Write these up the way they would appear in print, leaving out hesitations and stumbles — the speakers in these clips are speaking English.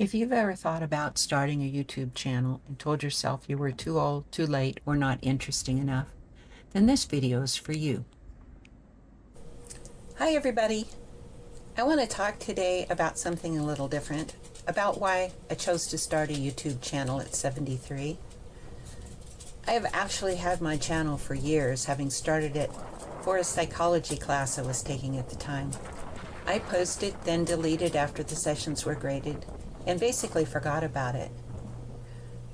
If you've ever thought about starting a YouTube channel and told yourself you were too old, too late, or not interesting enough, then this video is for you. Hi everybody. I want to talk today about something a little different, about why I chose to start a YouTube channel at 73. I have actually had my channel for years, having started it for a psychology class I was taking at the time. I posted, then deleted after the sessions were graded, and basically forgot about it.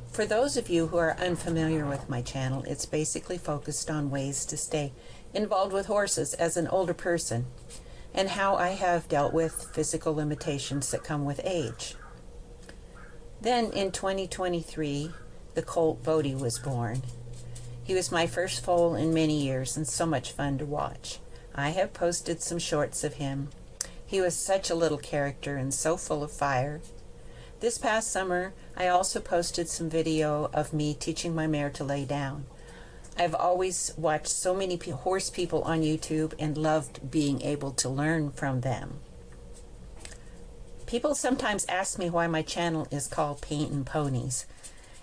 For those of you who are unfamiliar with my channel, it's basically focused on ways to stay involved with horses as an older person, and how I have dealt with physical limitations that come with age. Then in 2023, the colt Bodie was born. He was my first foal in many years and so much fun to watch. I have posted some shorts of him. He was such a little character and so full of fire. This past summer, I also posted some video of me teaching my mare to lay down. I've always watched so many horse people on YouTube and loved being able to learn from them. People sometimes ask me why my channel is called Paint and Ponies,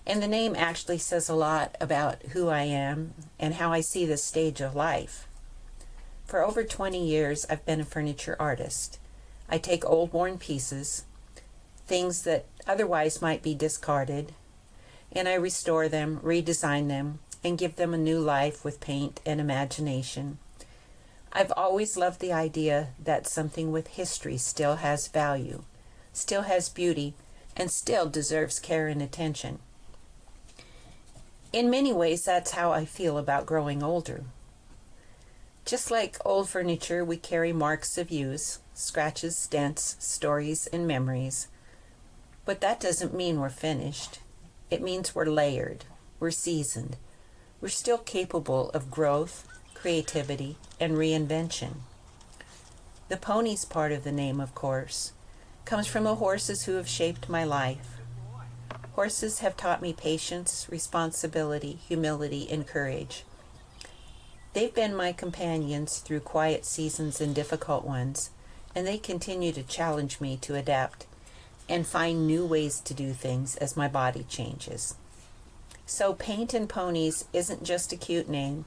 and the name actually says a lot about who I am and how I see this stage of life. For over 20 years, I've been a furniture artist. I take old worn pieces, things that otherwise might be discarded, and I restore them, redesign them, and give them a new life with paint and imagination. I've always loved the idea that something with history still has value, still has beauty, and still deserves care and attention. In many ways, that's how I feel about growing older. Just like old furniture, we carry marks of use, scratches, dents, stories, and memories. But that doesn't mean we're finished. It means we're layered, we're seasoned. We're still capable of growth, creativity, and reinvention. The ponies part of the name, of course, comes from the horses who have shaped my life. Horses have taught me patience, responsibility, humility, and courage. They've been my companions through quiet seasons and difficult ones, and they continue to challenge me to adapt and find new ways to do things as my body changes. So Paint and Ponies isn't just a cute name.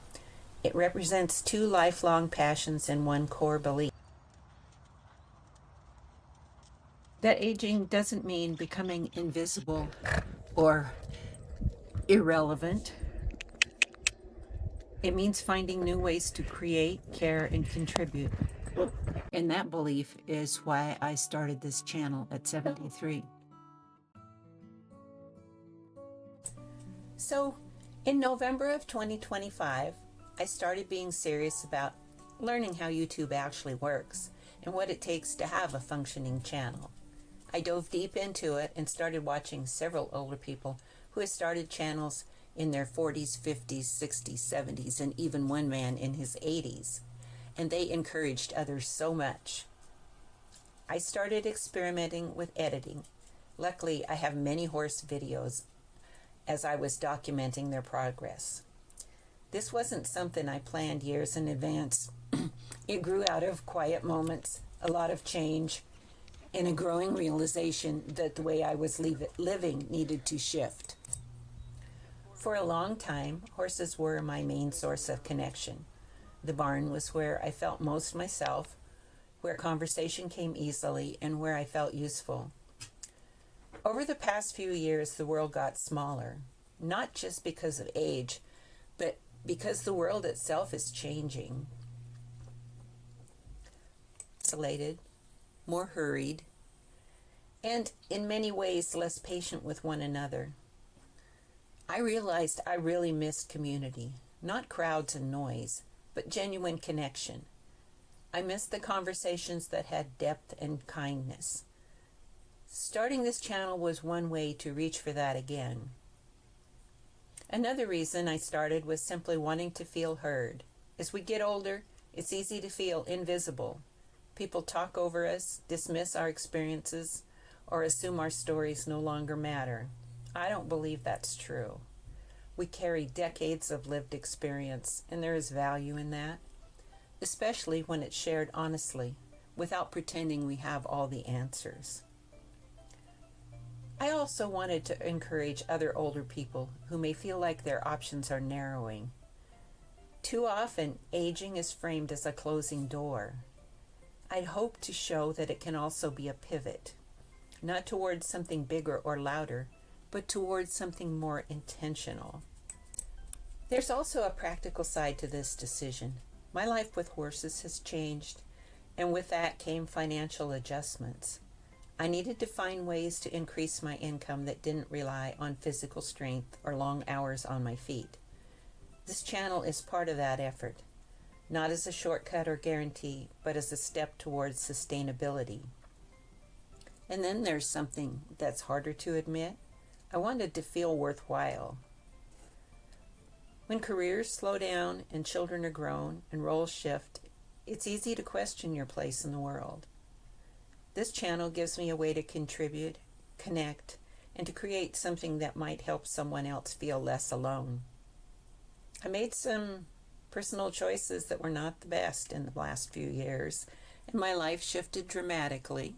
It represents two lifelong passions and one core belief. That aging doesn't mean becoming invisible or irrelevant. It means finding new ways to create, care, and contribute. And that belief is why I started this channel at 73. So in November of 2025, I started being serious about learning how YouTube actually works and what it takes to have a functioning channel. I dove deep into it and started watching several older people who had started channels in their 40s, 50s, 60s, 70s, and even one man in his 80s. And they encouraged others so much. I started experimenting with editing. Luckily, I have many horse videos as I was documenting their progress. This wasn't something I planned years in advance. It grew out of quiet moments, a lot of change, and a growing realization that the way I was living needed to shift. For a long time, horses were my main source of connection. The barn was where I felt most myself, where conversation came easily, and where I felt useful. Over the past few years, the world got smaller, not just because of age, but because the world itself is changing. Isolated, more hurried, and in many ways less patient with one another. I realized I really missed community, not crowds and noise, but genuine connection. I missed the conversations that had depth and kindness. Starting this channel was one way to reach for that again. Another reason I started was simply wanting to feel heard. As we get older, it's easy to feel invisible. People talk over us, dismiss our experiences, or assume our stories no longer matter. I don't believe that's true. We carry decades of lived experience, and there is value in that, especially when it's shared honestly, without pretending we have all the answers. I also wanted to encourage other older people who may feel like their options are narrowing. Too often, aging is framed as a closing door. I'd hope to show that it can also be a pivot, not towards something bigger or louder, but towards something more intentional. There's also a practical side to this decision. My life with horses has changed, and with that came financial adjustments. I needed to find ways to increase my income that didn't rely on physical strength or long hours on my feet. This channel is part of that effort, not as a shortcut or guarantee, but as a step towards sustainability. And then there's something that's harder to admit. I wanted to feel worthwhile. When careers slow down and children are grown and roles shift, it's easy to question your place in the world. This channel gives me a way to contribute, connect, and to create something that might help someone else feel less alone. I made some personal choices that were not the best in the last few years, and my life shifted dramatically.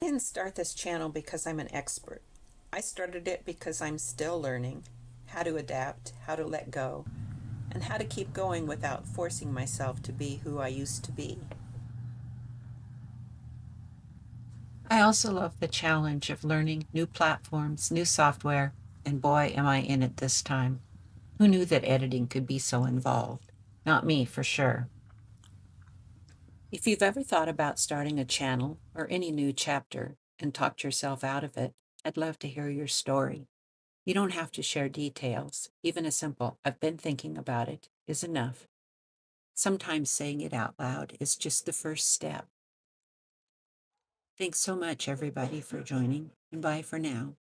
I didn't start this channel because I'm an expert. I started it because I'm still learning how to adapt, how to let go, and how to keep going without forcing myself to be who I used to be. I also love the challenge of learning new platforms, new software, and boy, am I in it this time. Who knew that editing could be so involved? Not me, for sure. If you've ever thought about starting a channel or any new chapter and talked yourself out of it, I'd love to hear your story. You don't have to share details. Even a simple, "I've been thinking about it," is enough. Sometimes saying it out loud is just the first step. Thanks so much, everybody, for joining, and bye for now.